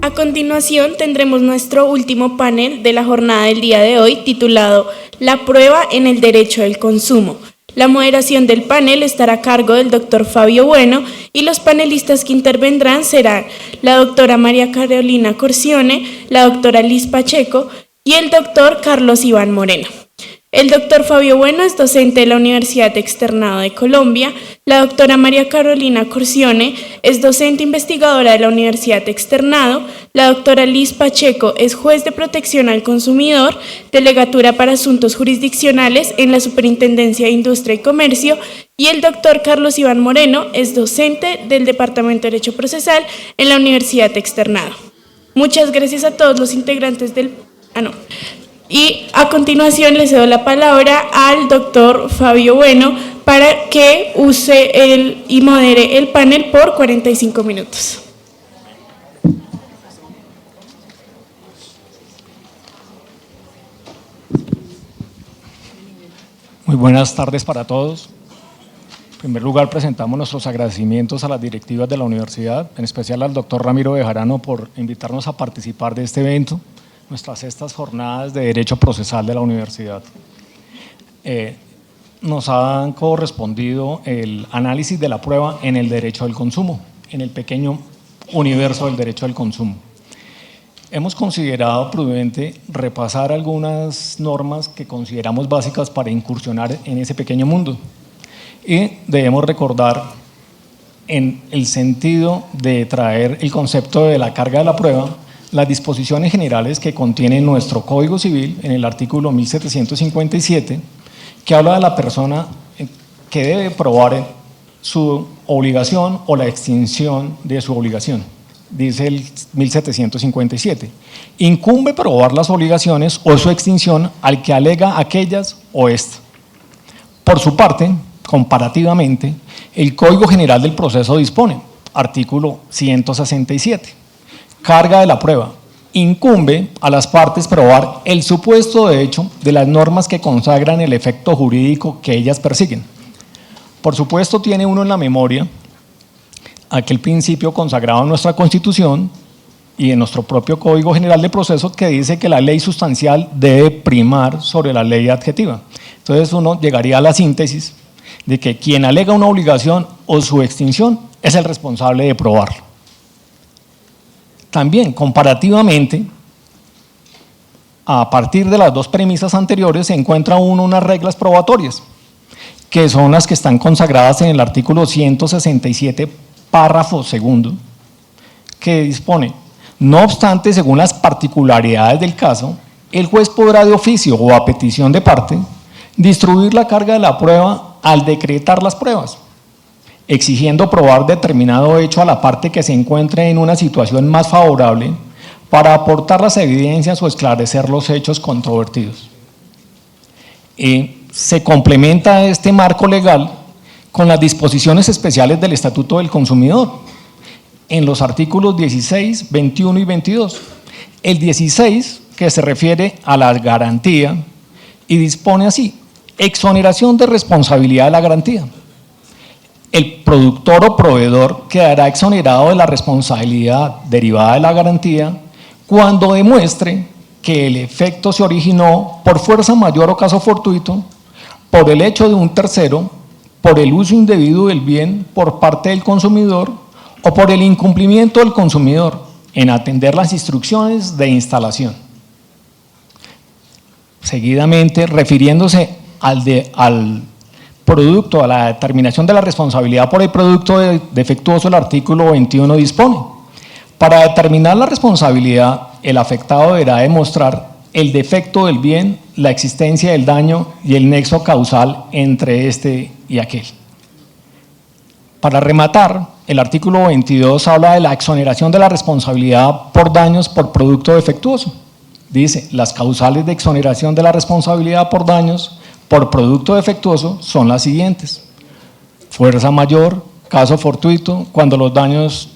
A continuación tendremos nuestro último panel de la jornada del día de hoy, titulado La prueba en el derecho del consumo. La moderación del panel estará a cargo del doctor Fabio Bueno y los panelistas que intervendrán serán la doctora María Carolina Corcione, la doctora Liz Pacheco y el doctor Carlos Iván Moreno. El doctor Fabio Bueno es docente de la Universidad Externado de Colombia, la doctora María Carolina Corcione es docente investigadora de la Universidad Externado, la doctora Liz Pacheco es juez de protección al consumidor, delegatura para asuntos jurisdiccionales en la Superintendencia de Industria y Comercio, y el doctor Carlos Iván Moreno es docente del Departamento de Derecho Procesal en la Universidad Externado. Muchas gracias a todos los integrantes del... Y a continuación le cedo la palabra al doctor Fabio Bueno para que use y modere el panel por 45 minutos. Muy buenas tardes para todos. En primer lugar, presentamos nuestros agradecimientos a las directivas de la universidad, en especial al doctor Ramiro Bejarano por invitarnos a participar de este evento, nuestras sextas jornadas de Derecho Procesal de la universidad. Nos han correspondido el análisis de la prueba en el derecho del consumo, en el pequeño universo del derecho del consumo. Hemos considerado prudente repasar algunas normas que consideramos básicas para incursionar en ese pequeño mundo. Y debemos recordar en el sentido de traer el concepto de la carga de la prueba, las disposiciones generales que contiene nuestro Código Civil en el artículo 1757, que habla de la persona que debe probar su obligación o la extinción de su obligación. Dice el 1757, incumbe probar las obligaciones o su extinción al que alega aquellas o esta. Por su parte, comparativamente, el Código General del Proceso dispone, artículo 167, carga de la prueba, incumbe a las partes probar el supuesto de hecho de las normas que consagran el efecto jurídico que ellas persiguen. Por supuesto, tiene uno en la memoria aquel principio consagrado en nuestra Constitución y en nuestro propio Código General de Procesos que dice que la ley sustancial debe primar sobre la ley adjetiva. Entonces uno llegaría a la síntesis de que quien alega una obligación o su extinción es el responsable de probarlo. También, comparativamente, a partir de las dos premisas anteriores se encuentra uno unas reglas probatorias, que son las que están consagradas en el artículo 167, párrafo segundo, que dispone, no obstante, según las particularidades del caso, el juez podrá de oficio o a petición de parte distribuir la carga de la prueba al decretar las pruebas, exigiendo probar determinado hecho a la parte que se encuentre en una situación más favorable para aportar las evidencias o esclarecer los hechos controvertidos. Se complementa este marco legal con las disposiciones especiales del Estatuto del Consumidor, en los artículos 16, 21 y 22. El 16, que se refiere a la garantía, y dispone así, exoneración de responsabilidad de la garantía. El productor o proveedor quedará exonerado de la responsabilidad derivada de la garantía cuando demuestre que el efecto se originó por fuerza mayor o caso fortuito, por el hecho de un tercero, por el uso indebido del bien por parte del consumidor o por el incumplimiento del consumidor en atender las instrucciones de instalación. Seguidamente, refiriéndose al producto, a la determinación de la responsabilidad por el producto defectuoso, el artículo 21 dispone, para determinar la responsabilidad, el afectado deberá demostrar el defecto del bien, la existencia del daño y el nexo causal entre este y aquel. Para rematar, el artículo 22 habla de la exoneración de la responsabilidad por daños por producto defectuoso. Dice, las causales de exoneración de la responsabilidad por daños por producto defectuoso son las siguientes: fuerza mayor, caso fortuito, cuando los daños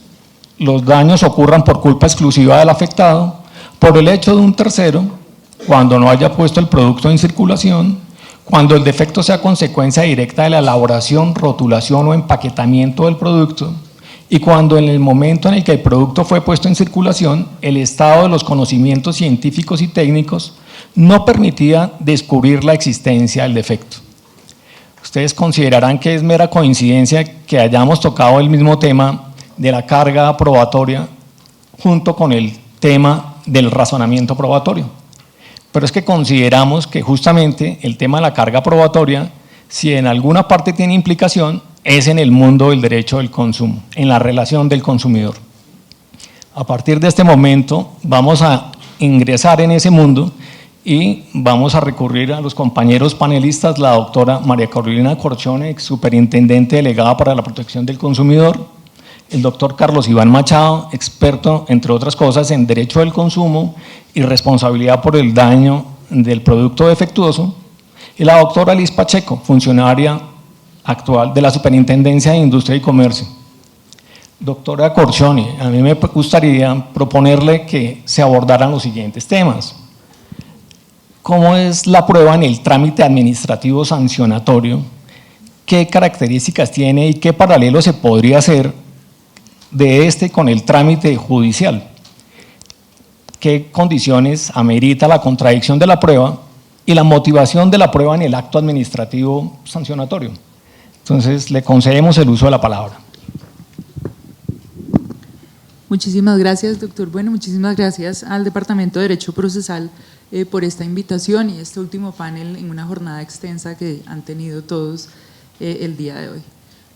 ocurran por culpa exclusiva del afectado, por el hecho de un tercero, cuando no haya puesto el producto en circulación, cuando el defecto sea consecuencia directa de la elaboración, rotulación o empaquetamiento del producto y cuando en el momento en el que el producto fue puesto en circulación, el estado de los conocimientos científicos y técnicos no permitía descubrir la existencia del defecto. Ustedes considerarán que es mera coincidencia que hayamos tocado el mismo tema de la carga probatoria junto con el tema del razonamiento probatorio. Pero es que consideramos que justamente el tema de la carga probatoria, si en alguna parte tiene implicación, es en el mundo del derecho del consumo, en la relación del consumidor. A partir de este momento vamos a ingresar en ese mundo y vamos a recurrir a los compañeros panelistas, la doctora María Carolina Corchone, ex superintendente delegada para la protección del consumidor, el doctor Carlos Iván Machado, experto, entre otras cosas, en derecho del consumo y responsabilidad por el daño del producto defectuoso, y la doctora Liz Pacheco, funcionaria actual de la Superintendencia de Industria y Comercio. Doctora Corchone, a mí me gustaría proponerle que se abordaran los siguientes temas. ¿Cómo es la prueba en el trámite administrativo sancionatorio? ¿Qué características tiene y qué paralelo se podría hacer de este con el trámite judicial? ¿Qué condiciones amerita la contradicción de la prueba y la motivación de la prueba en el acto administrativo sancionatorio? Entonces, le concedemos el uso de la palabra. Muchísimas gracias, doctor. Bueno, muchísimas gracias al Departamento de Derecho Procesal por esta invitación y este último panel en una jornada extensa que han tenido todos el día de hoy.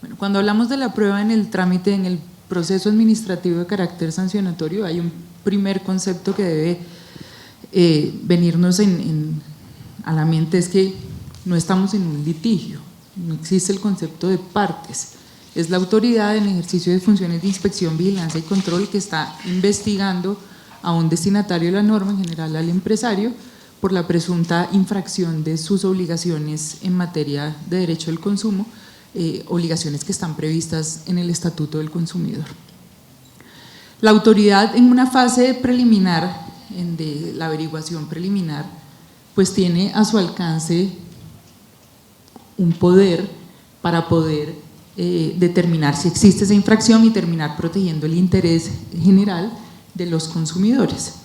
Bueno, cuando hablamos de la prueba en el trámite, en el proceso administrativo de carácter sancionatorio, hay un primer concepto que debe venirnos a la mente, es que no estamos en un litigio. No existe el concepto de partes, es la autoridad en ejercicio de funciones de inspección, vigilancia y control que está investigando a un destinatario de la norma, en general al empresario, por la presunta infracción de sus obligaciones en materia de derecho del consumo, obligaciones que están previstas en el Estatuto del Consumidor. La autoridad en una fase preliminar, de la averiguación preliminar, pues tiene a su alcance un poder para poder determinar si existe esa infracción y terminar protegiendo el interés general de los consumidores.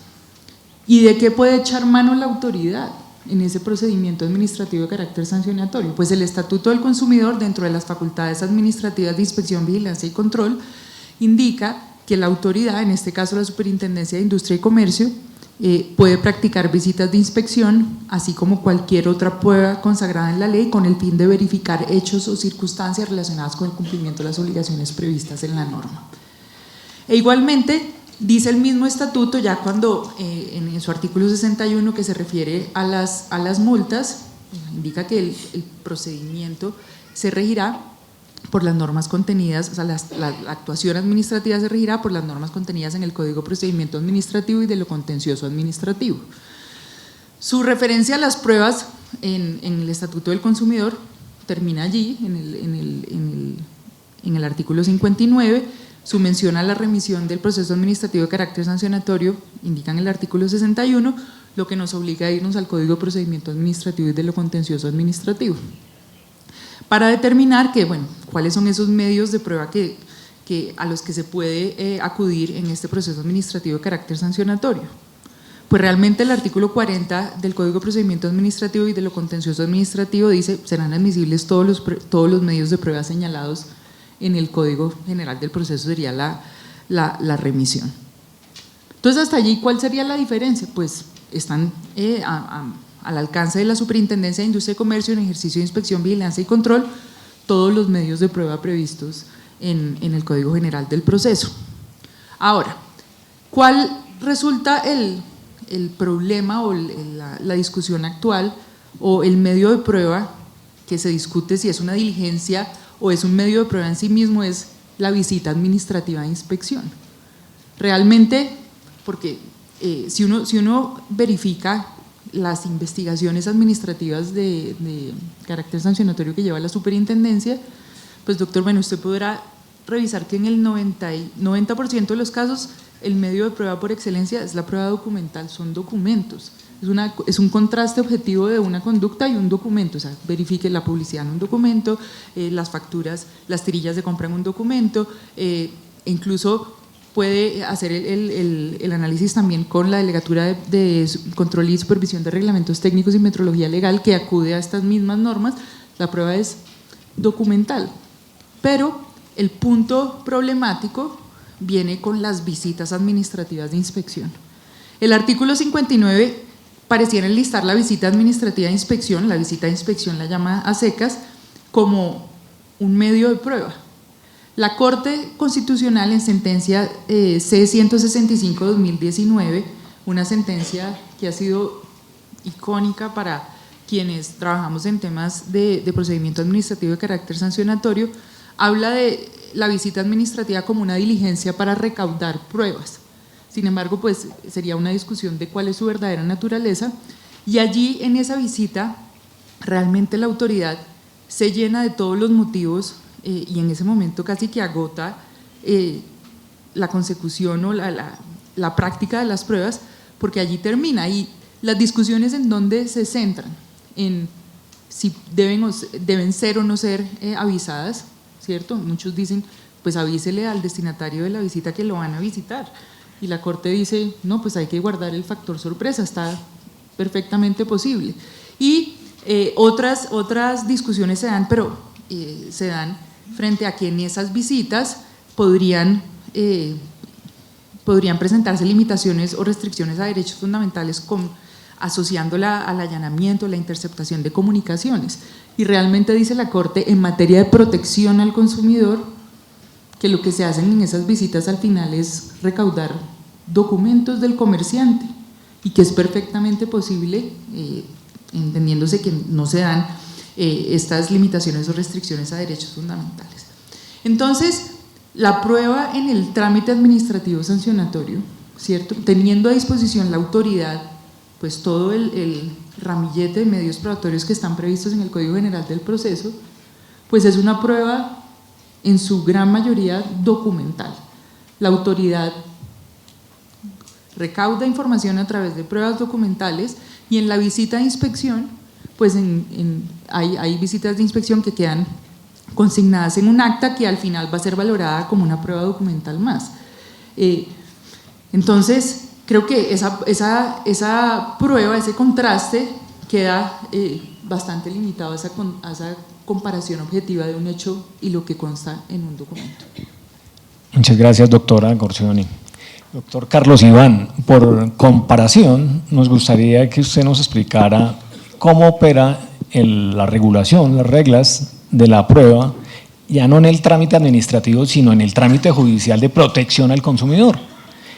¿Y de qué puede echar mano la autoridad en ese procedimiento administrativo de carácter sancionatorio? Pues el Estatuto del Consumidor, dentro de las facultades administrativas de inspección, vigilancia y control, indica que la autoridad, en este caso la Superintendencia de Industria y Comercio, puede practicar visitas de inspección, así como cualquier otra prueba consagrada en la ley, con el fin de verificar hechos o circunstancias relacionadas con el cumplimiento de las obligaciones previstas en la norma. E igualmente, dice el mismo estatuto, ya cuando en su artículo 61, que se refiere a las multas, indica que el procedimiento se regirá por las normas contenidas, o sea, la actuación administrativa se regirá por las normas contenidas en el Código de Procedimiento Administrativo y de lo Contencioso Administrativo. Su referencia a las pruebas en el Estatuto del Consumidor termina allí, en el artículo 59, su mención a la remisión del proceso administrativo de carácter sancionatorio indica en el artículo 61, lo que nos obliga a irnos al Código de Procedimiento Administrativo y de lo Contencioso Administrativo. Para determinar cuáles son esos medios de prueba a los que se puede acudir en este proceso administrativo de carácter sancionatorio. Pues realmente el artículo 40 del Código de Procedimiento Administrativo y de lo Contencioso Administrativo dice: serán admisibles todos los medios de prueba señalados en el Código General del Proceso, sería la remisión. Entonces, hasta allí, ¿cuál sería la diferencia? Pues están al alcance de la Superintendencia de Industria y Comercio, en ejercicio de inspección, vigilancia y control, todos los medios de prueba previstos en el Código General del Proceso. Ahora, ¿cuál resulta el problema o la discusión actual, o el medio de prueba que se discute si es una diligencia o es un medio de prueba en sí mismo? Es la visita administrativa de inspección. Realmente, porque si uno verifica las investigaciones administrativas de carácter sancionatorio que lleva la superintendencia, pues doctor, usted podrá revisar que en el 90% de los casos el medio de prueba por excelencia es la prueba documental, son documentos. Es un contraste objetivo de una conducta y un documento, o sea, verifique la publicidad en un documento, las facturas, las tirillas de compra en un documento, incluso puede hacer el análisis también con la Delegatura de Control y Supervisión de Reglamentos Técnicos y Metrología Legal, que acude a estas mismas normas. La prueba es documental, pero el punto problemático viene con las visitas administrativas de inspección. El artículo 59 pareciera enlistar la visita administrativa de inspección, la visita de inspección la llama a secas, como un medio de prueba. La Corte Constitucional en sentencia C-165-2019, una sentencia que ha sido icónica para quienes trabajamos en temas de procedimiento administrativo de carácter sancionatorio, habla de la visita administrativa como una diligencia para recaudar pruebas. Sin embargo, pues sería una discusión de cuál es su verdadera naturaleza, y allí en esa visita realmente la autoridad se llena de todos los motivos y en ese momento casi que agota la consecución o la práctica de las pruebas, porque allí termina, y las discusiones en donde se centran en si deben ser o no ser avisadas, ¿cierto? Muchos dicen, pues avísele al destinatario de la visita que lo van a visitar, y la Corte dice, no, pues hay que guardar el factor sorpresa, está perfectamente posible. Y otras discusiones se dan, pero se dan frente a que en esas visitas podrían presentarse limitaciones o restricciones a derechos fundamentales asociándola al allanamiento, la interceptación de comunicaciones. Y realmente dice la Corte, en materia de protección al consumidor, que lo que se hacen en esas visitas al final es recaudar documentos del comerciante, y que es perfectamente posible, entendiéndose que no se dan estas limitaciones o restricciones a derechos fundamentales. Entonces, la prueba en el trámite administrativo sancionatorio, ¿cierto?, teniendo a disposición la autoridad pues todo el ramillete de medios probatorios que están previstos en el Código General del Proceso, pues es una prueba en su gran mayoría documental. La autoridad recauda información a través de pruebas documentales, y en la visita de inspección, pues hay visitas de inspección que quedan consignadas en un acta que al final va a ser valorada como una prueba documental más. Entonces, creo que esa prueba, ese contraste queda bastante limitado a esa comparación objetiva de un hecho y lo que consta en un documento. Muchas gracias, doctora Gorcioni. Doctor Carlos Iván, por comparación, nos gustaría que usted nos explicara cómo opera la regulación, las reglas de la prueba, ya no en el trámite administrativo, sino en el trámite judicial de protección al consumidor,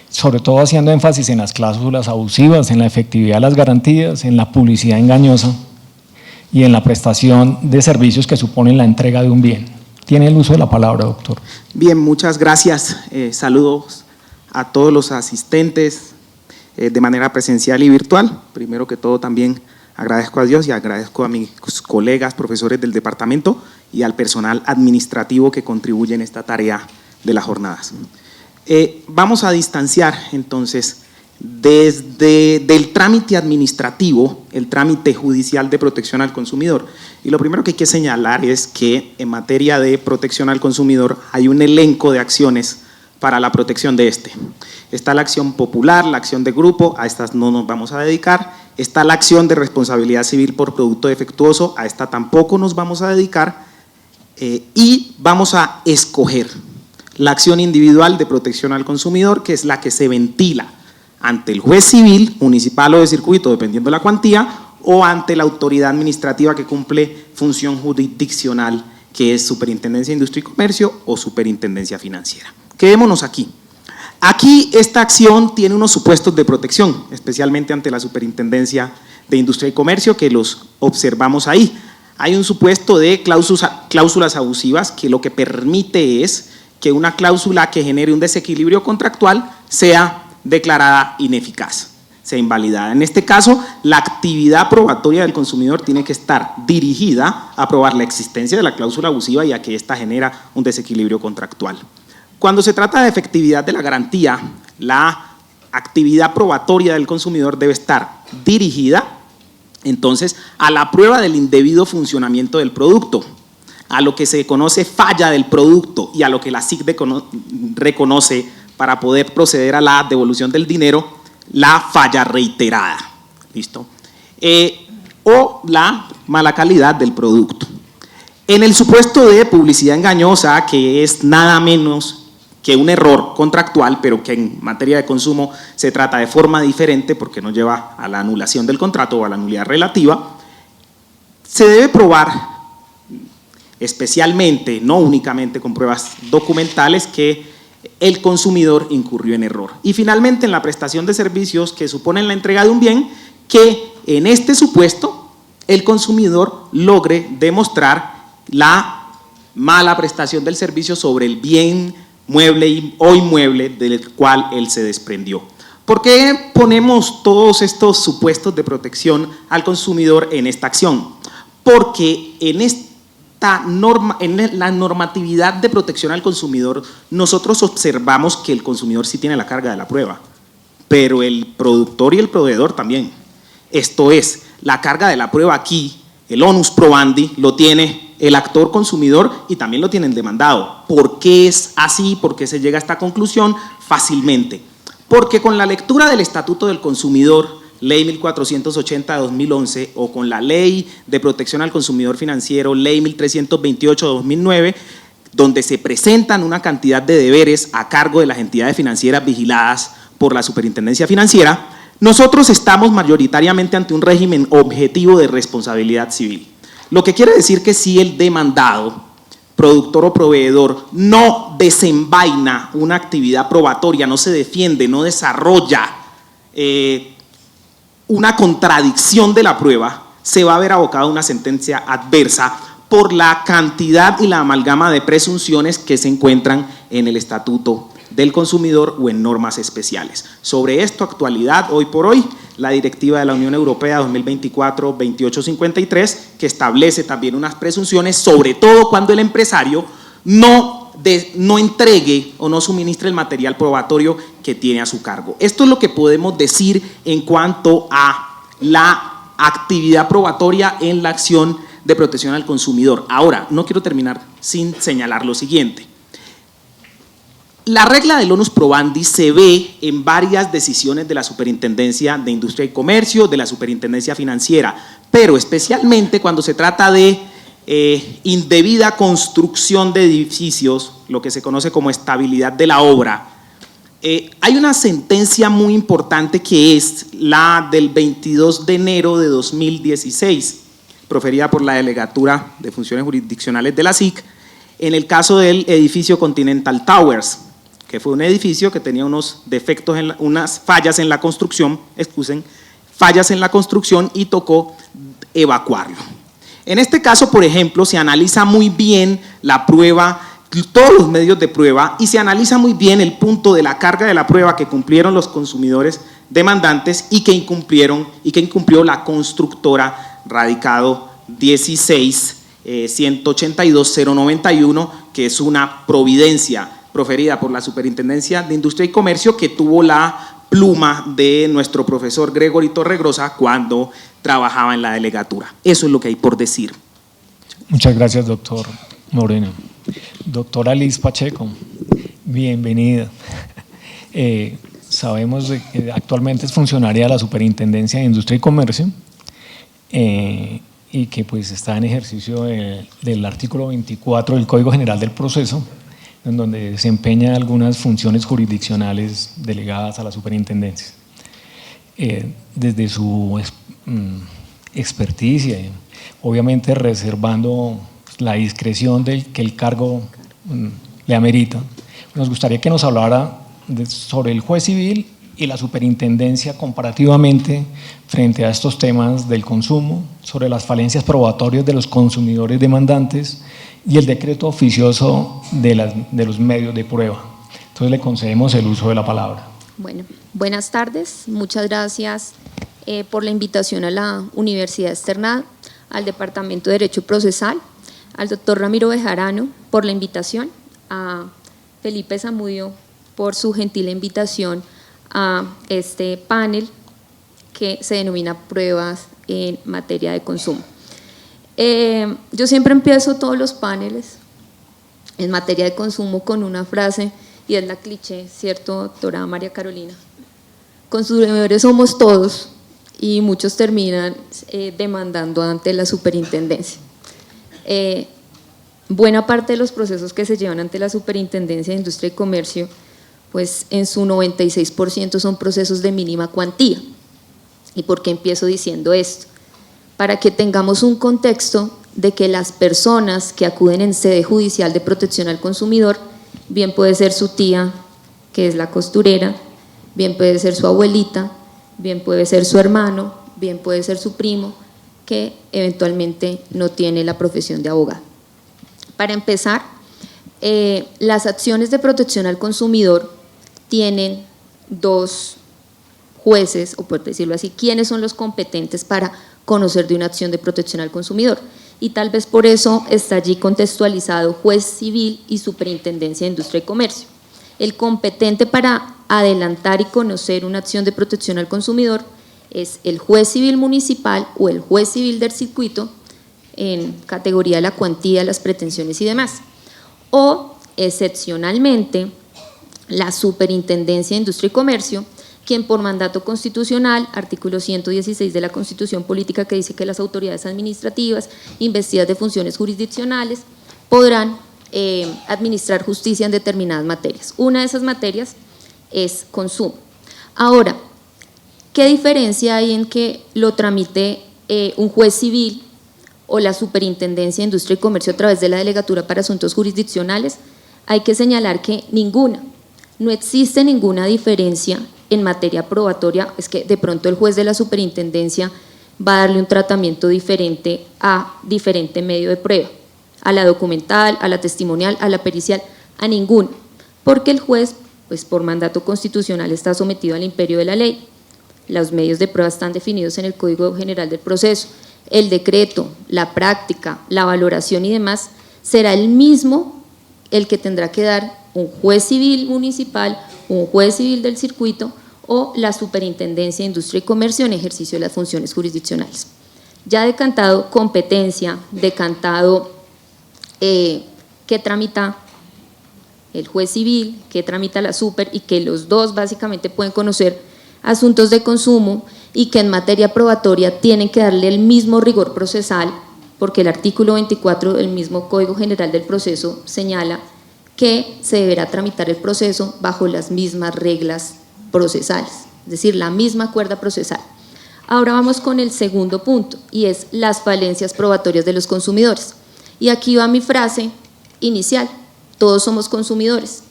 sobre todo haciendo énfasis en las cláusulas abusivas, en la efectividad de las garantías, en la publicidad engañosa y en la prestación de servicios que suponen la entrega de un bien. Tiene el uso de la palabra, doctor. Bien, muchas gracias. Saludos a todos los asistentes de manera presencial y virtual. Primero que todo, también agradezco a Dios y agradezco a mis colegas, profesores del departamento y al personal administrativo que contribuye en esta tarea de las jornadas. Vamos a distanciar entonces del trámite administrativo, el trámite judicial de protección al consumidor. Y lo primero que hay que señalar es que en materia de protección al consumidor hay un elenco de acciones para la protección de este. Está la acción popular, la acción de grupo, a estas no nos vamos a dedicar. Está la acción de responsabilidad civil por producto defectuoso, a esta tampoco nos vamos a dedicar. Y vamos a escoger la acción individual de protección al consumidor, que es la que se ventila ante el juez civil, municipal o de circuito, dependiendo de la cuantía, o ante la autoridad administrativa que cumple función jurisdiccional, que es Superintendencia de Industria y Comercio o Superintendencia Financiera. Quedémonos aquí. Aquí esta acción tiene unos supuestos de protección, especialmente ante la Superintendencia de Industria y Comercio, que los observamos ahí. Hay un supuesto de cláusulas abusivas que lo que permite es que una cláusula que genere un desequilibrio contractual sea declarada ineficaz, sea invalidada. En este caso, la actividad probatoria del consumidor tiene que estar dirigida a probar la existencia de la cláusula abusiva y a que ésta genera un desequilibrio contractual. Cuando se trata de efectividad de la garantía, la actividad probatoria del consumidor debe estar dirigida, entonces, a la prueba del indebido funcionamiento del producto, a lo que se conoce falla del producto y a lo que la SIC reconoce para poder proceder a la devolución del dinero, la falla reiterada, ¿listo? O la mala calidad del producto. En el supuesto de publicidad engañosa, que es nada menos que un error contractual, pero que en materia de consumo se trata de forma diferente porque no lleva a la anulación del contrato o a la nulidad relativa, se debe probar especialmente, no únicamente con pruebas documentales, que el consumidor incurrió en error. Y finalmente, en la prestación de servicios que suponen la entrega de un bien, que en este supuesto el consumidor logre demostrar la mala prestación del servicio sobre el bien mueble o inmueble del cual él se desprendió. ¿Por qué ponemos todos estos supuestos de protección al consumidor en esta acción? Porque en la normatividad de protección al consumidor, nosotros observamos que el consumidor sí tiene la carga de la prueba, pero el productor y el proveedor también. Esto es, la carga de la prueba aquí, el onus probandi, lo tiene el actor consumidor y también lo tiene el demandado. ¿Por qué es así? ¿Por qué se llega a esta conclusión? Fácilmente. Porque con la lectura del Estatuto del Consumidor, Ley 1480 de 2011, o con la Ley de Protección al Consumidor Financiero, Ley 1328 de 2009, donde se presentan una cantidad de deberes a cargo de las entidades financieras vigiladas por la Superintendencia Financiera, nosotros estamos mayoritariamente ante un régimen objetivo de responsabilidad civil. Lo que quiere decir que si el demandado, productor o proveedor, no desenvaina una actividad probatoria, no se defiende, no desarrolla una contradicción de la prueba, se va a ver abocado a una sentencia adversa por la cantidad y la amalgama de presunciones que se encuentran en el Estatuto del Consumidor o en normas especiales. Sobre esto, actualidad, hoy por hoy, la directiva de la Unión Europea 2024-2853, que establece también unas presunciones, sobre todo cuando el empresario no entregue o no suministre el material probatorio que tiene a su cargo. Esto es lo que podemos decir en cuanto a la actividad probatoria en la acción de protección al consumidor. Ahora, no quiero terminar sin señalar lo siguiente. La regla del onus probandi se ve en varias decisiones de la Superintendencia de Industria y Comercio, de la Superintendencia Financiera, pero especialmente cuando se trata de indebida construcción de edificios, lo que se conoce como estabilidad de la obra. Hay una sentencia muy importante que es la del 22 de enero de 2016, proferida por la Delegatura de Funciones Jurisdiccionales de la SIC, en el caso del edificio Continental Towers, que fue un edificio que tenía unos defectos, unas fallas en la construcción, fallas en la construcción y tocó evacuarlo. En este caso, por ejemplo, se analiza muy bien la prueba, todos los medios de prueba, y se analiza muy bien el punto de la carga de la prueba que cumplieron los consumidores demandantes y que incumplió la constructora radicado 16-182-091, que es una providencia proferida por la Superintendencia de Industria y Comercio, que tuvo la pluma de nuestro profesor Gregory Torregrosa cuando trabajaba en la delegatura. Eso es lo que hay por decir. Muchas gracias, doctor Moreno. Doctora Liz Pacheco, bienvenida. Sabemos que actualmente es funcionaria de la Superintendencia de Industria y Comercio y que pues está en ejercicio del artículo 24 del Código General del Proceso, en donde desempeña algunas funciones jurisdiccionales delegadas a la superintendencia. Desde su experticia, obviamente reservando la discreción que el cargo le amerita, nos gustaría que nos hablara sobre el juez civil y la superintendencia comparativamente frente a estos temas del consumo, sobre las falencias probatorias de los consumidores demandantes y el decreto oficioso de los medios de prueba. Entonces le concedemos el uso de la palabra. Bueno, buenas tardes, muchas gracias por la invitación a la Universidad Externada, al Departamento de Derecho Procesal, al doctor Ramiro Bejarano por la invitación, a Felipe Zamudio por su gentil invitación a este panel que se denomina Pruebas en materia de consumo. Yo siempre empiezo todos los paneles en materia de consumo con una frase, y es la cliché, ¿cierto, doctora María Carolina? Consumidores somos todos, y muchos terminan demandando ante la superintendencia. Buena parte de los procesos que se llevan ante la Superintendencia de Industria y Comercio, pues en su 96% son procesos de mínima cuantía. ¿Y por qué empiezo diciendo esto? Para que tengamos un contexto de que las personas que acuden en sede judicial de protección al consumidor, bien puede ser su tía, que es la costurera, bien puede ser su abuelita, bien puede ser su hermano, bien puede ser su primo, que eventualmente no tiene la profesión de abogado. Para empezar, las acciones de protección al consumidor tienen dos jueces, o por decirlo así, quiénes son los competentes para conocer de una acción de protección al consumidor. Y tal vez por eso está allí contextualizado juez civil y superintendencia de industria y comercio. El competente para adelantar y conocer una acción de protección al consumidor es el juez civil municipal o el juez civil del circuito, en categoría de la cuantía, las pretensiones y demás. O, excepcionalmente, la Superintendencia de Industria y Comercio, quien por mandato constitucional, artículo 116 de la Constitución Política, que dice que las autoridades administrativas investidas de funciones jurisdiccionales podrán administrar justicia en determinadas materias. Una de esas materias es consumo. Ahora, ¿qué diferencia hay en que lo tramite un juez civil o la Superintendencia de Industria y Comercio a través de la Delegatura para Asuntos Jurisdiccionales? Hay que señalar que ninguna, no existe ninguna diferencia en materia probatoria. Es que de pronto el juez de la superintendencia va a darle un tratamiento diferente a diferente medio de prueba, a la documental, a la testimonial, a la pericial, a ninguna, porque el juez, pues por mandato constitucional, está sometido al imperio de la ley. Los medios de prueba están definidos en el Código General del Proceso. El decreto, la práctica, la valoración y demás será el mismo el que tendrá que dar un juez civil municipal, un juez civil del circuito o la Superintendencia de Industria y Comercio en ejercicio de las funciones jurisdiccionales. Ya decantado competencia, decantado qué tramita el juez civil, qué tramita la super, y que los dos básicamente pueden conocer asuntos de consumo y que en materia probatoria tienen que darle el mismo rigor procesal, porque el artículo 24 del mismo Código General del Proceso señala que se deberá tramitar el proceso bajo las mismas reglas procesales, es decir, la misma cuerda procesal. Ahora vamos con el segundo punto, y es las falencias probatorias de los consumidores. Y aquí va mi frase inicial: todos somos consumidores,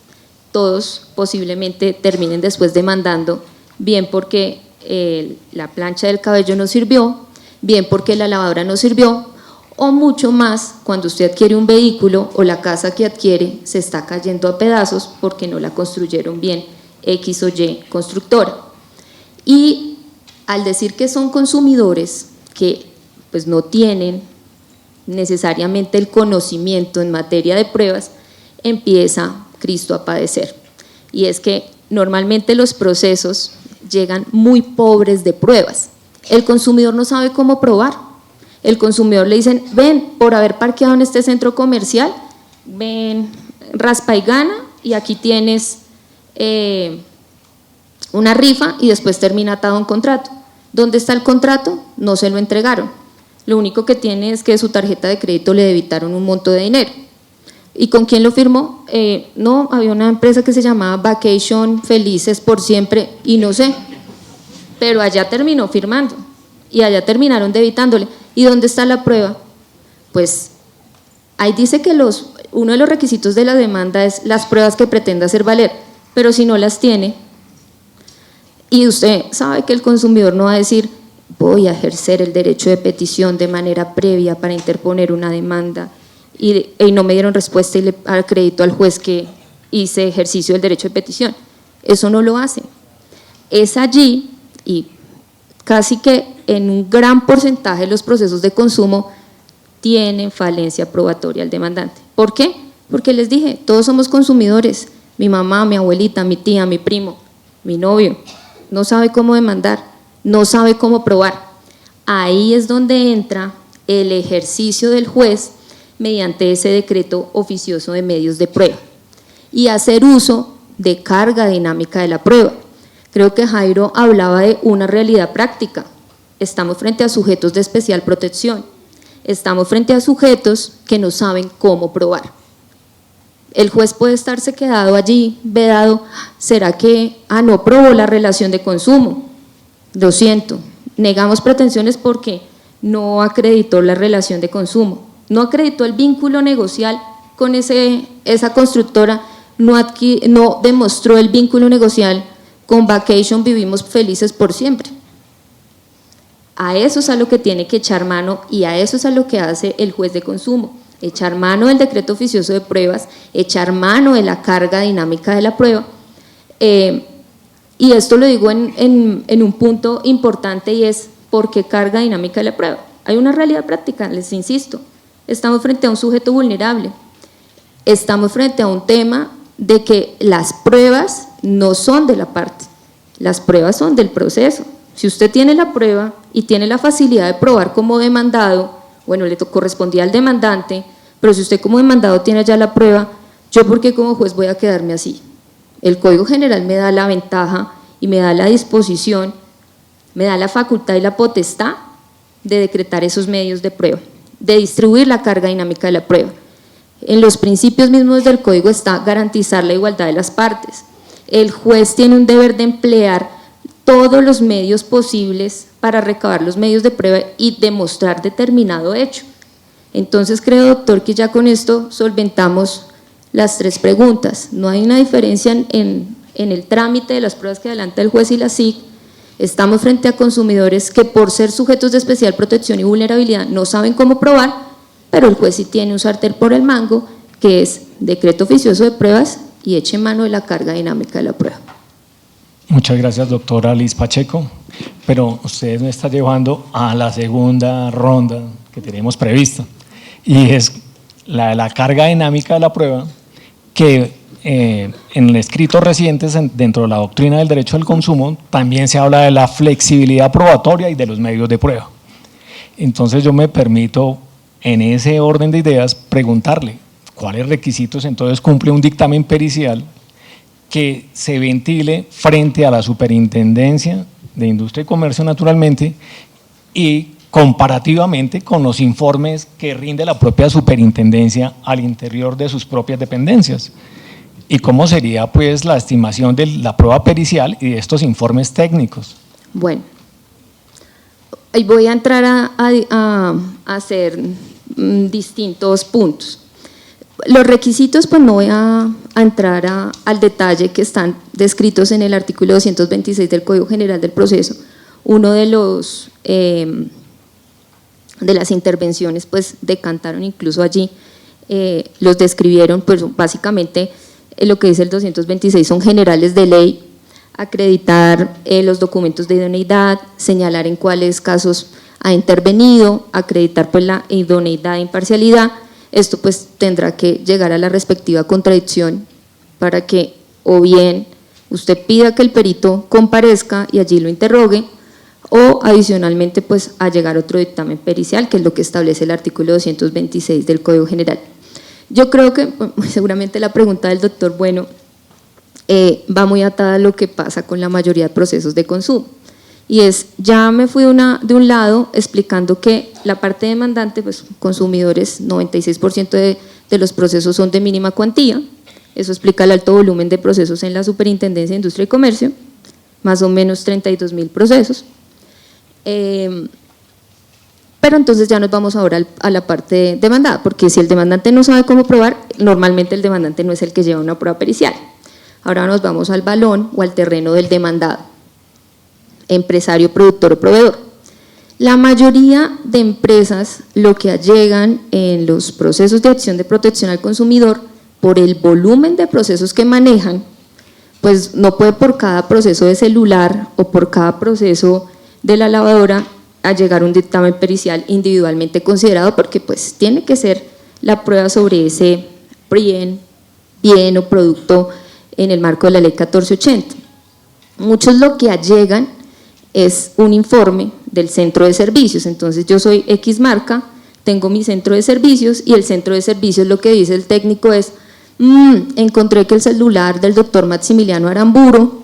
todos posiblemente terminen después demandando, bien porque la plancha del cabello no sirvió, bien porque la lavadora no sirvió, o mucho más cuando usted adquiere un vehículo o la casa que adquiere se está cayendo a pedazos porque no la construyeron bien X o Y constructora. Y al decir que son consumidores que pues no tienen necesariamente el conocimiento en materia de pruebas, empieza Cristo a padecer. Y es que normalmente los procesos llegan muy pobres de pruebas. El consumidor no sabe cómo probar. El consumidor le dicen: ven, por haber parqueado en este centro comercial, ven, raspa y gana, y aquí tienes una rifa, y después termina atado un contrato. ¿Dónde está el contrato? No se lo entregaron. Lo único que tiene es que de su tarjeta de crédito le debitaron un monto de dinero. ¿Y con quién lo firmó? No, había una empresa que se llamaba Vacation Felices por Siempre, y no sé, pero allá terminó firmando y allá terminaron debitándole. ¿Y dónde está la prueba? Pues ahí dice que uno de los requisitos de la demanda es las pruebas que pretenda hacer valer, pero si no las tiene, y usted sabe que el consumidor no va a decir: voy a ejercer el derecho de petición de manera previa para interponer una demanda, y no me dieron respuesta y le acredito al juez que hice ejercicio del derecho de petición. Eso no lo hace. Es allí, y casi que en un gran porcentaje de los procesos de consumo tienen falencia probatoria el demandante. ¿Por qué? Porque les dije, todos somos consumidores. Mi mamá, mi abuelita, mi tía, mi primo, mi novio, no sabe cómo demandar, no sabe cómo probar. Ahí es donde entra el ejercicio del juez mediante ese decreto oficioso de medios de prueba y hacer uso de carga dinámica de la prueba. Creo que Jairo hablaba de una realidad práctica. Estamos frente a sujetos de especial protección, estamos frente a sujetos que no saben cómo probar. El juez puede estarse quedado allí, vedado, ¿será que no probó la relación de consumo? Lo siento, negamos pretensiones porque no acreditó la relación de consumo, no acreditó el vínculo negocial con esa constructora, no demostró el vínculo negocial con Vacation Vivimos Felices por Siempre. A eso es a lo que tiene que echar mano y a eso es a lo que hace el juez de consumo. Echar mano del decreto oficioso de pruebas, echar mano de la carga dinámica de la prueba. Y esto lo digo en un punto importante y es ¿por qué carga dinámica de la prueba? Hay una realidad práctica, les insisto. Estamos frente a un sujeto vulnerable. Estamos frente a un tema de que las pruebas no son de la parte, las pruebas son del proceso. Si usted tiene la prueba y tiene la facilidad de probar como demandado, bueno, le correspondía al demandante, pero si usted como demandado tiene ya la prueba, ¿yo por qué como juez voy a quedarme así? El Código General me da la ventaja y me da la disposición, me da la facultad y la potestad de decretar esos medios de prueba, de distribuir la carga dinámica de la prueba. En los principios mismos del Código está garantizar la igualdad de las partes. El juez tiene un deber de emplear todos los medios posibles para recabar los medios de prueba y demostrar determinado hecho. Entonces creo, doctor, que ya con esto solventamos las tres preguntas. No hay una diferencia en el trámite de las pruebas que adelanta el juez y la SIC. Estamos frente a consumidores que por ser sujetos de especial protección y vulnerabilidad no saben cómo probar, pero el juez sí tiene un sartén por el mango, que es decreto oficioso de pruebas y eche mano de la carga dinámica de la prueba. Muchas gracias, doctora Liz Pacheco, pero usted me está llevando a la segunda ronda que tenemos prevista, y es la carga dinámica de la prueba, que en escritos recientes dentro de la doctrina del derecho al consumo también se habla de la flexibilidad probatoria y de los medios de prueba. Entonces yo me permito, en ese orden de ideas, preguntarle cuáles requisitos entonces cumple un dictamen pericial que se ventile frente a la Superintendencia de Industria y Comercio, naturalmente, y comparativamente con los informes que rinde la propia Superintendencia al interior de sus propias dependencias. ¿Y cómo sería pues la estimación de la prueba pericial y de estos informes técnicos? Bueno, ahí voy a entrar a hacer distintos puntos. Los requisitos, pues no voy a entrar al detalle que están descritos en el artículo 226 del Código General del Proceso. Uno de las intervenciones pues decantaron incluso allí, los describieron, pues básicamente lo que dice el 226 son generales de ley, acreditar los documentos de idoneidad, señalar en cuáles casos ha intervenido, acreditar pues la idoneidad e imparcialidad. Esto pues tendrá que llegar a la respectiva contradicción para que o bien usted pida que el perito comparezca y allí lo interrogue, o adicionalmente pues a llegar otro dictamen pericial, que es lo que establece el artículo 226 del Código General. Yo creo que seguramente la pregunta del doctor Bueno va muy atada a lo que pasa con la mayoría de procesos de consumo. Y es, ya me fui de un lado explicando que la parte demandante, pues consumidores, 96% de los procesos son de mínima cuantía, eso explica el alto volumen de procesos en la Superintendencia de Industria y Comercio, más o menos 32.000 procesos. Pero entonces ya nos vamos ahora a la parte demandada, porque si el demandante no sabe cómo probar, normalmente el demandante no es el que lleva una prueba pericial. Ahora nos vamos al balón o al terreno del demandado, empresario, productor o proveedor. La mayoría de empresas lo que allegan en los procesos de acción de protección al consumidor, por el volumen de procesos que manejan, pues no puede por cada proceso de celular o por cada proceso de la lavadora allegar un dictamen pericial individualmente considerado, porque pues tiene que ser la prueba sobre ese bien o producto en el marco de la ley 1480. Muchos lo que allegan es un informe del centro de servicios. Entonces yo soy X marca, tengo mi centro de servicios y el centro de servicios lo que dice el técnico es, encontré que el celular del doctor Maximiliano Aramburo,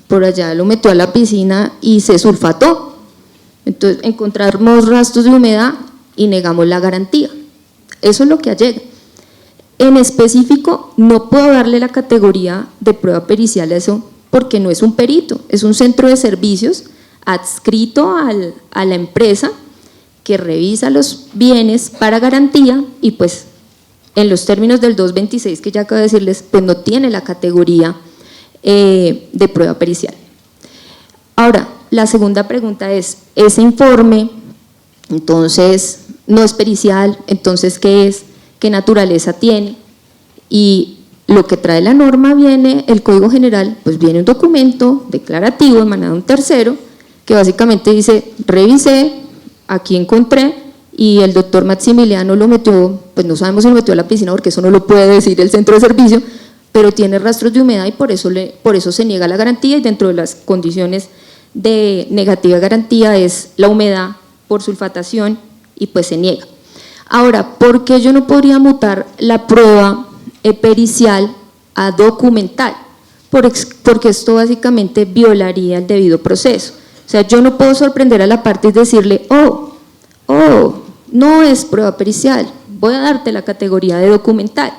por allá lo metió a la piscina y se sulfató. Entonces encontramos rastros de humedad y negamos la garantía. Eso es lo que allega. En específico, no puedo darle la categoría de prueba pericial a eso porque no es un perito, es un centro de servicios adscrito a la empresa que revisa los bienes para garantía y pues en los términos del 226 que ya acabo de decirles, pues no tiene la categoría de prueba pericial. Ahora, la segunda pregunta es, ese informe, entonces, no es pericial, entonces, ¿qué es? ¿Qué naturaleza tiene? Y lo que trae la norma viene, el Código General, pues viene un documento declarativo emanado de un tercero, que básicamente dice, revisé, aquí encontré, y el doctor Maximiliano lo metió, pues no sabemos si lo metió a la piscina, porque eso no lo puede decir el centro de servicio, pero tiene rastros de humedad y por eso se niega la garantía, y dentro de las condiciones de negativa garantía es la humedad por sulfatación y pues se niega. Ahora, ¿por qué yo no podría mutar la prueba pericial a documental? Porque esto básicamente violaría el debido proceso. O sea, yo no puedo sorprender a la parte y decirle, no es prueba pericial, voy a darte la categoría de documental,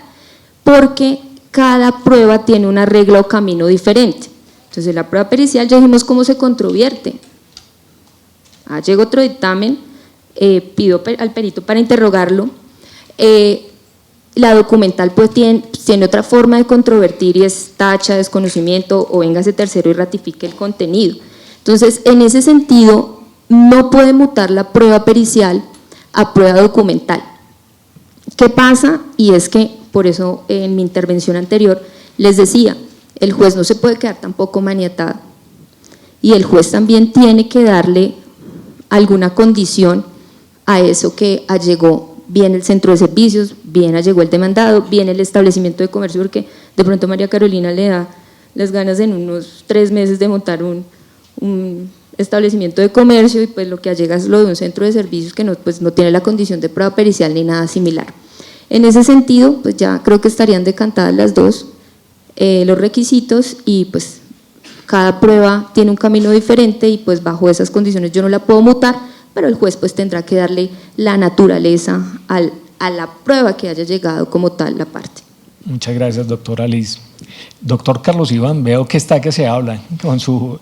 porque cada prueba tiene una regla o camino diferente. Entonces, la prueba pericial ya dijimos cómo se controvierte. Llega otro dictamen, pido al perito para interrogarlo. La documental pues tiene otra forma de controvertir y es tacha, desconocimiento o véngase tercero y ratifique el contenido. Entonces, en ese sentido, no puede mutar la prueba pericial a prueba documental. ¿Qué pasa? Y es que, por eso en mi intervención anterior les decía, el juez no se puede quedar tampoco maniatado y el juez también tiene que darle alguna condición a eso que allegó bien el centro de servicios, bien allegó el demandado, bien el establecimiento de comercio, porque de pronto María Carolina le da las ganas en unos 3 meses de montar un establecimiento de comercio y pues lo que allega es lo de un centro de servicios que no tiene la condición de prueba pericial ni nada similar. En ese sentido, pues ya creo que estarían decantadas las dos, los requisitos y pues cada prueba tiene un camino diferente y pues bajo esas condiciones yo no la puedo mutar, pero el juez pues tendrá que darle la naturaleza a la prueba que haya llegado como tal la parte. Muchas gracias, doctora Liz. Doctor Carlos Iván, veo que está que se habla con su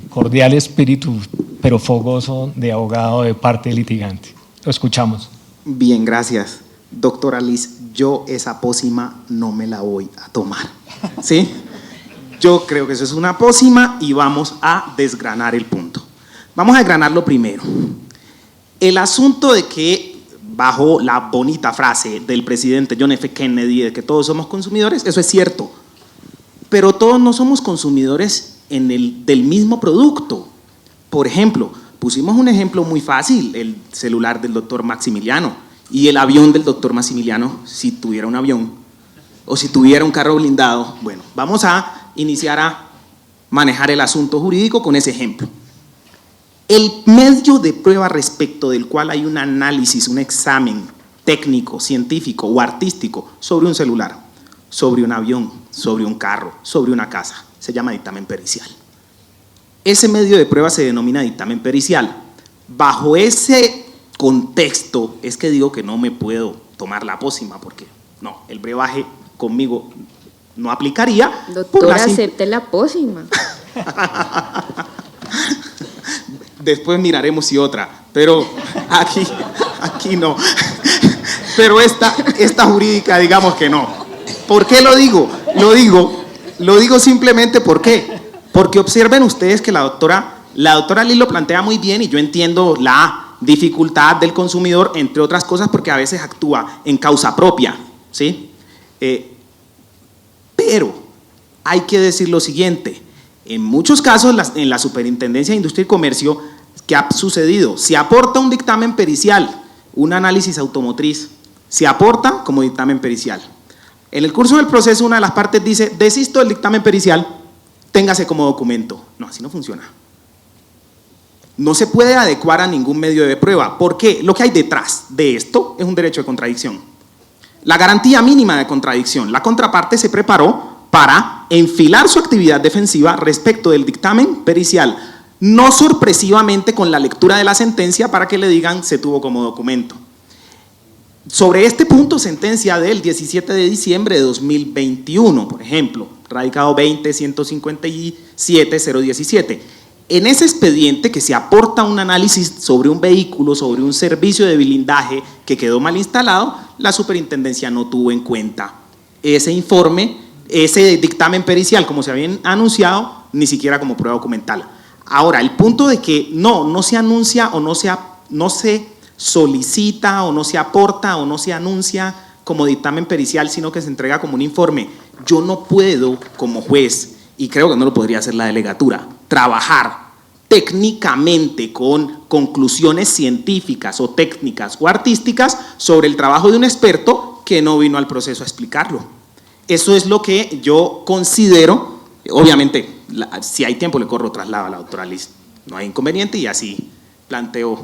cordial espíritu, pero fogoso de abogado de parte litigante. Lo escuchamos. Bien, gracias. Doctora Liz, yo esa pócima no me la voy a tomar, ¿sí? Yo creo que eso es una pócima y vamos a desgranar el punto. Vamos a desgranarlo primero. El asunto de que, bajo la bonita frase del presidente John F. Kennedy de que todos somos consumidores, eso es cierto, pero todos no somos consumidores del mismo producto. Por ejemplo, pusimos un ejemplo muy fácil, el celular del doctor Maximiliano y el avión del doctor Maximiliano, si tuviera un avión o si tuviera un carro blindado. Bueno, vamos a iniciar a manejar el asunto jurídico con ese ejemplo. El medio de prueba respecto del cual hay un análisis, un examen técnico, científico o artístico sobre un celular, sobre un avión, sobre un carro, sobre una casa, se llama dictamen pericial. Ese medio de prueba se denomina dictamen pericial. Bajo ese contexto es que digo que no me puedo tomar la pócima porque no, el brebaje conmigo no aplicaría. Doctora, acepte la pócima. Después miraremos si otra, pero aquí no. Pero esta jurídica digamos que no. ¿Por qué lo digo? Lo digo simplemente porque observen ustedes que la doctora Liz lo plantea muy bien y yo entiendo la dificultad del consumidor, entre otras cosas porque a veces actúa en causa propia, ¿sí? Pero hay que decir lo siguiente, en muchos casos en la Superintendencia de Industria y Comercio, ¿qué ha sucedido? Se aporta un dictamen pericial, un análisis automotriz, se aporta como dictamen pericial. En el curso del proceso una de las partes dice, desisto del dictamen pericial, téngase como documento. No, así no funciona. no se puede adecuar a ningún medio de prueba, porque lo que hay detrás de esto es un derecho de contradicción. La garantía mínima de contradicción. La contraparte se preparó para enfilar su actividad defensiva respecto del dictamen pericial, no sorpresivamente con la lectura de la sentencia para que le digan se tuvo como documento. Sobre este punto, sentencia del 17 de diciembre de 2021, por ejemplo, radicado 20-157-017. En ese expediente que se aporta un análisis sobre un vehículo, sobre un servicio de blindaje que quedó mal instalado, la superintendencia no tuvo en cuenta ese informe, ese dictamen pericial, como se había anunciado, ni siquiera como prueba documental. Ahora, el punto de que no se anuncia o no se solicita o no se aporta o no se anuncia como dictamen pericial, sino que se entrega como un informe. Yo no puedo, como juez, y creo que no lo podría hacer la delegatura, trabajar técnicamente con conclusiones científicas o técnicas o artísticas sobre el trabajo de un experto que no vino al proceso a explicarlo. Eso es lo que yo considero, obviamente, si hay tiempo le corro traslado a la doctora Liz, no hay inconveniente, y así planteo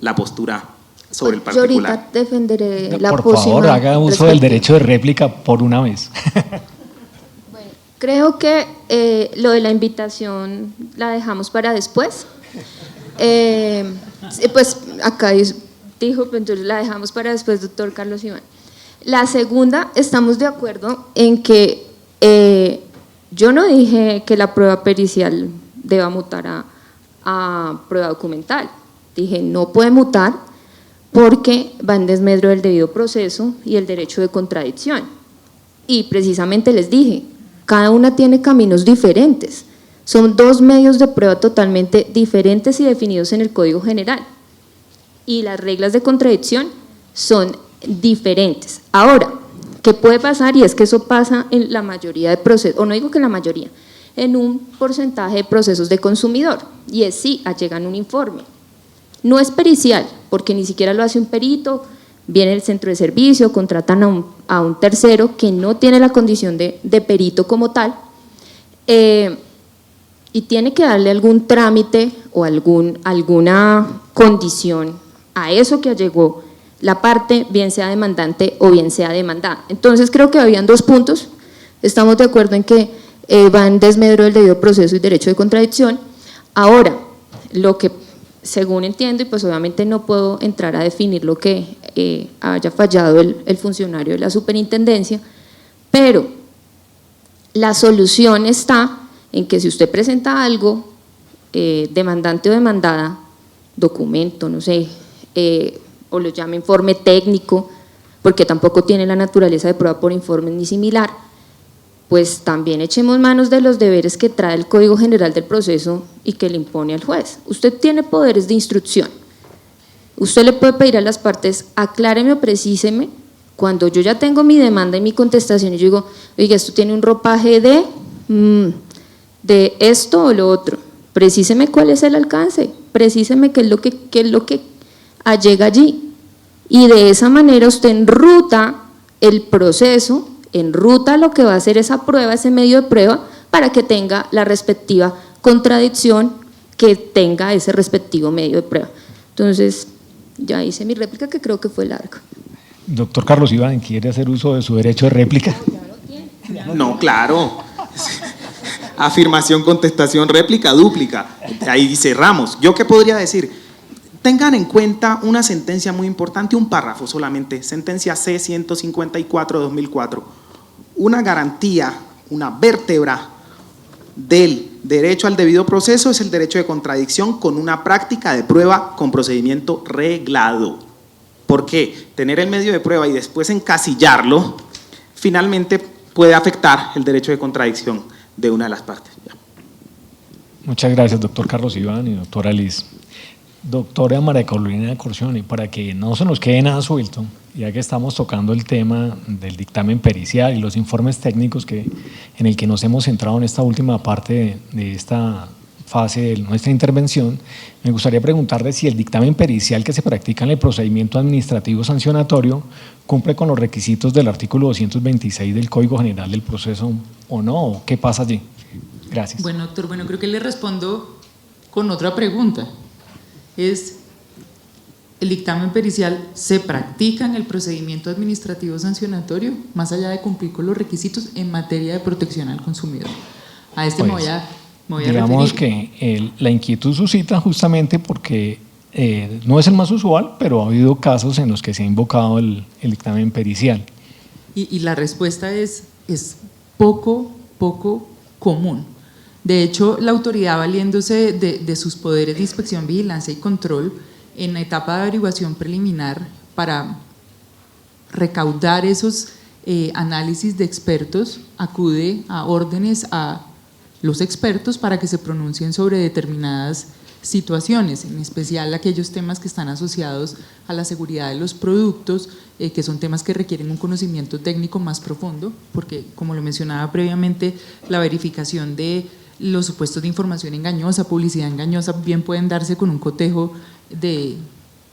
la postura sobre el particular. Yo ahorita defenderé la Por posición. favor, haga uso del derecho de réplica por una vez. Bueno, creo que lo de la invitación la dejamos para después. Pues acá dijo, pues entonces la dejamos para después, doctor Carlos Iván. La segunda, estamos de acuerdo en que yo no dije que la prueba pericial deba mutar a prueba documental. Dije, no puede mutar porque va en desmedro del debido proceso y el derecho de contradicción. Y precisamente les dije, cada una tiene caminos diferentes. Son dos medios de prueba totalmente diferentes y definidos en el Código General. Y las reglas de contradicción son diferentes. Ahora, ¿qué puede pasar? Y es que eso pasa en la mayoría de procesos, o no digo que en la mayoría, en un porcentaje de procesos de consumidor. Y es sí, allegan un informe. No es pericial, porque ni siquiera lo hace un perito, viene el centro de servicio, contratan a un tercero que no tiene la condición de perito como tal, y tiene que darle algún trámite o alguna condición a eso que allegó la parte, bien sea demandante o bien sea demandada. Entonces creo que habían dos puntos, estamos de acuerdo en que va en desmedro del debido proceso y derecho de contradicción. Ahora, lo que según entiendo, y pues obviamente no puedo entrar a definir lo que haya fallado el funcionario de la superintendencia, pero la solución está en que si usted presenta algo, demandante o demandada, documento, no sé, o lo llame informe técnico, porque tampoco tiene la naturaleza de prueba por informe ni similar, pues también echemos manos de los deberes que trae el Código General del Proceso y que le impone al juez. Usted tiene poderes de instrucción. Usted le puede pedir a las partes, acláreme o precíseme, cuando yo ya tengo mi demanda y mi contestación y yo digo, oiga, esto tiene un ropaje de esto o lo otro, precíseme cuál es el alcance, precíseme qué es lo que allega allí. Y de esa manera usted enruta el proceso, enruta lo que va a ser esa prueba, ese medio de prueba, para que tenga la respectiva contradicción que tenga ese respectivo medio de prueba. Entonces, ya hice mi réplica, que creo que fue larga. Doctor Carlos Iván, ¿quiere hacer uso de su derecho de réplica? No, claro. Afirmación, contestación, réplica, dúplica. Ahí cerramos. ¿Yo qué podría decir? Tengan en cuenta una sentencia muy importante, un párrafo solamente, sentencia C-154/2004. Una garantía, una vértebra del derecho al debido proceso es el derecho de contradicción con una práctica de prueba con procedimiento reglado. ¿Por qué? Tener el medio de prueba y después encasillarlo, finalmente puede afectar el derecho de contradicción de una de las partes. Ya. Muchas gracias, doctor Carlos Iván y doctora Liz. Doctora María Carolina Corcioni, para que no se nos quede nada suelto, ya que estamos tocando el tema del dictamen pericial y los informes técnicos en el que nos hemos centrado en esta última parte de esta fase de nuestra intervención, me gustaría preguntarle si el dictamen pericial que se practica en el procedimiento administrativo sancionatorio cumple con los requisitos del artículo 226 del Código General del Proceso o no, o qué pasa allí. Gracias. Bueno, doctor, creo que le respondo con otra pregunta. es: ¿el dictamen pericial se practica en el procedimiento administrativo sancionatorio, más allá de cumplir con los requisitos en materia de protección al consumidor? A este me voy a digamos referir. que la inquietud suscita justamente porque no es el más usual, pero ha habido casos en los que se ha invocado el dictamen pericial. Y la respuesta es poco común. De hecho, la autoridad, valiéndose de sus poderes de inspección, vigilancia y control, en la etapa de averiguación preliminar, para recaudar esos análisis de expertos, acude a órdenes a los expertos para que se pronuncien sobre determinadas situaciones, en especial aquellos temas que están asociados a la seguridad de los productos, que son temas que requieren un conocimiento técnico más profundo, porque, como lo mencionaba previamente, la verificación de los supuestos de información engañosa, publicidad engañosa, bien pueden darse con un cotejo de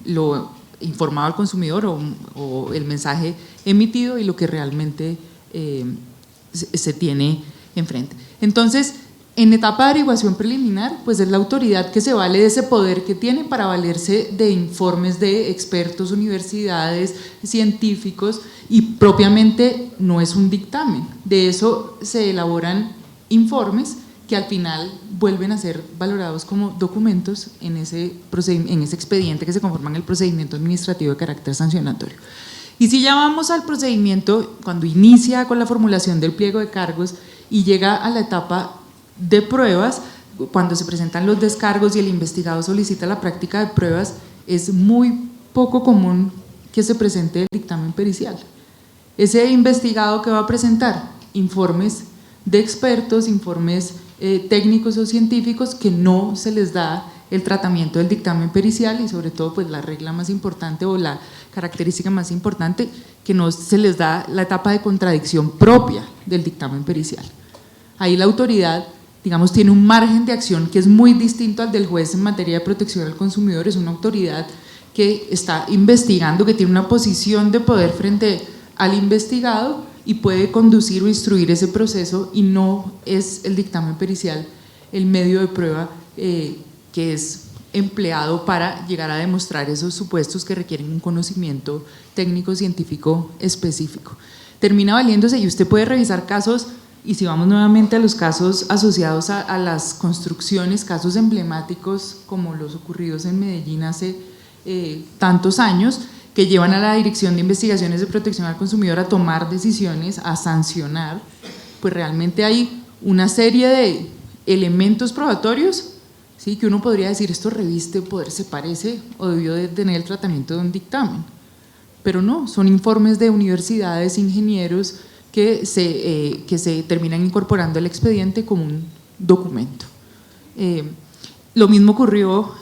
lo informado al consumidor o el mensaje emitido y lo que realmente se tiene enfrente. Entonces, en etapa de averiguación preliminar, pues es la autoridad que se vale de ese poder que tiene para valerse de informes de expertos, universidades, científicos, y propiamente no es un dictamen. De eso se elaboran informes que al final vuelven a ser valorados como documentos en ese expediente que se conforma en el procedimiento administrativo de carácter sancionatorio. Y si ya vamos al procedimiento, cuando inicia con la formulación del pliego de cargos y llega a la etapa de pruebas, cuando se presentan los descargos y el investigado solicita la práctica de pruebas, es muy poco común que se presente el dictamen pericial. Ese investigado que va a presentar informes de expertos, informes técnicos o científicos que no se les da el tratamiento del dictamen pericial, y sobre todo pues la regla más importante o la característica más importante, que no se les da la etapa de contradicción propia del dictamen pericial. Ahí la autoridad, digamos, tiene un margen de acción que es muy distinto al del juez en materia de protección al consumidor. Es una autoridad que está investigando, que tiene una posición de poder frente al investigado y puede conducir o instruir ese proceso, y no es el dictamen pericial el medio de prueba que es empleado para llegar a demostrar esos supuestos que requieren un conocimiento técnico científico específico. Termina valiéndose, y usted puede revisar casos, y si vamos nuevamente a los casos asociados a las construcciones, casos emblemáticos como los ocurridos en Medellín hace tantos años, que llevan a la Dirección de Investigaciones de Protección al Consumidor a tomar decisiones, a sancionar, pues realmente hay una serie de elementos probatorios, ¿sí?, que uno podría decir: esto reviste poder, se parece o debió de tener el tratamiento de un dictamen, pero no, son informes de universidades, ingenieros, que se terminan incorporando al expediente como un documento. Lo mismo ocurrió,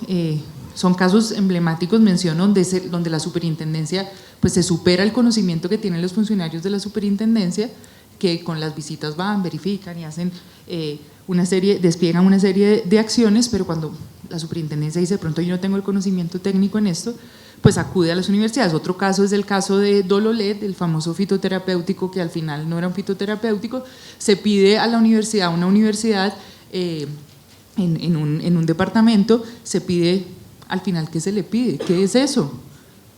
son casos emblemáticos, menciono, donde la superintendencia pues se supera el conocimiento que tienen los funcionarios de la superintendencia, que con las visitas van, verifican y hacen despliegan una serie de acciones, pero cuando la superintendencia dice: de pronto yo no tengo el conocimiento técnico en esto, pues acude a las universidades. Otro caso es el caso de Dololet, el famoso fitoterapéutico, que al final no era un fitoterapéutico. Se pide a la universidad, una universidad en un departamento, se pide al final, ¿qué se le pide? ¿Qué es eso?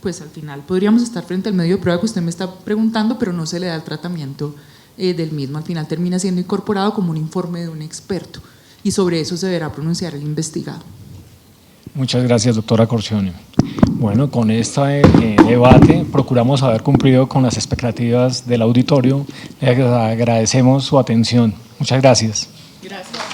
Pues al final podríamos estar frente al medio de prueba que usted me está preguntando, pero no se le da el tratamiento del mismo. Al final termina siendo incorporado como un informe de un experto, y sobre eso se deberá pronunciar el investigado. Muchas gracias, doctora Corcione. Bueno, con este debate procuramos haber cumplido con las expectativas del auditorio. Les agradecemos su atención. Muchas gracias. Gracias.